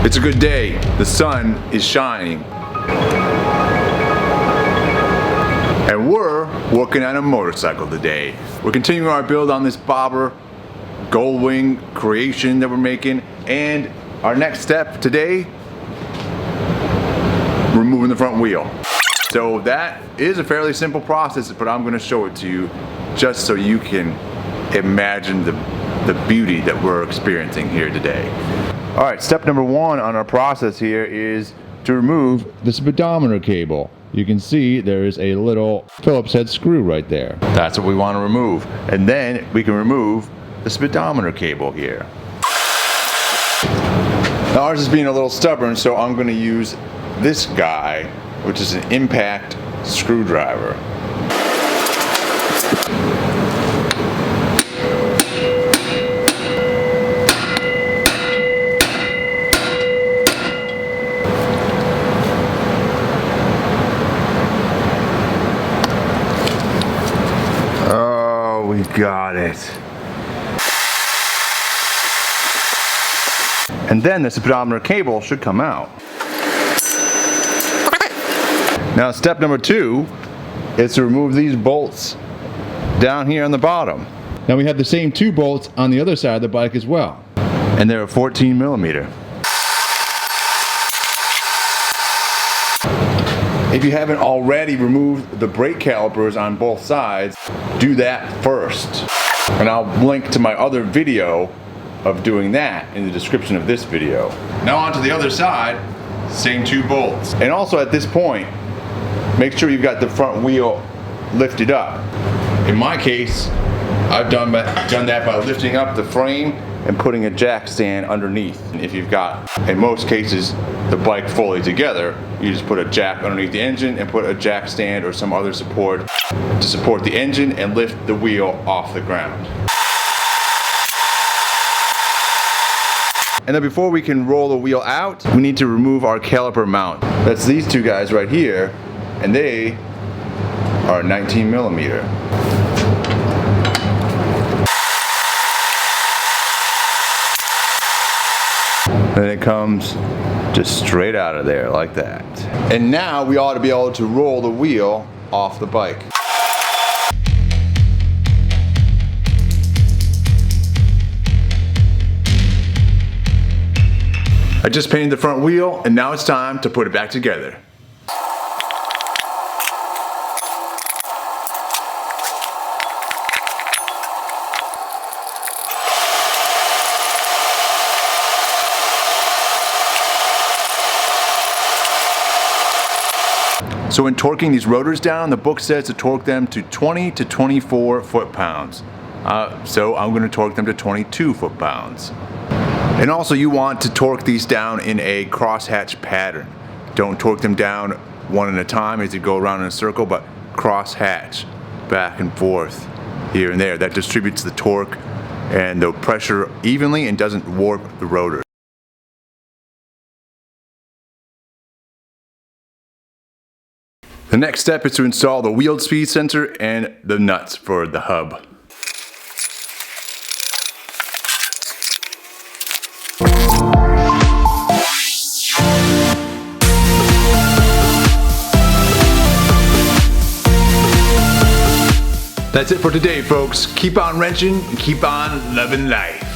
It's a good day. The sun is shining. And we're working on a motorcycle today. We're continuing our build on this bobber Goldwing creation that we're making. And our next step today, removing the front wheel. So that is a fairly simple process, but I'm going to show it to you just so you can imagine the beauty that we're experiencing here today. All right, step number one on our process here is to remove the speedometer cable. You can see there is a little Phillips head screw right there. That's what we want to remove. And then we can remove the speedometer cable here. Now ours is being a little stubborn, so I'm going to use this guy, which is an impact screwdriver. Oh, we got it. And then the speedometer cable should come out. Now step number two is to remove these bolts down here on the bottom. Now we have the same two bolts on the other side of the bike as well. And they're a 14 millimeter. If you haven't already removed the brake calipers on both sides, do that first. And I'll link to my other video of doing that in the description of this video. Now on to the other side, same two bolts. And also at this point, make sure you've got the front wheel lifted up. In my case, I've done that by lifting up the frame and putting a jack stand underneath. If you've got, in most cases, the bike fully together, you just put a jack underneath the engine and put a jack stand or some other support to support the engine and lift the wheel off the ground. And then before we can roll the wheel out, we need to remove our caliper mount. That's these two guys right here, and they are 19 millimeter. Then it comes just straight out of there like that. And now we ought to be able to roll the wheel off the bike. I just painted the front wheel, and now it's time to put it back together. So when torquing these rotors down, the book says to torque them to 20 to 24 foot-pounds. So I'm going to torque them to 22 foot-pounds. And also you want to torque these down in a crosshatch pattern. Don't torque them down one at a time as you go around in a circle, but crosshatch, back and forth, here and there. That distributes the torque and the pressure evenly and doesn't warp the rotor. The next step is to install the wheel speed sensor and the nuts for the hub. That's it for today, folks. Keep on wrenching and keep on loving life.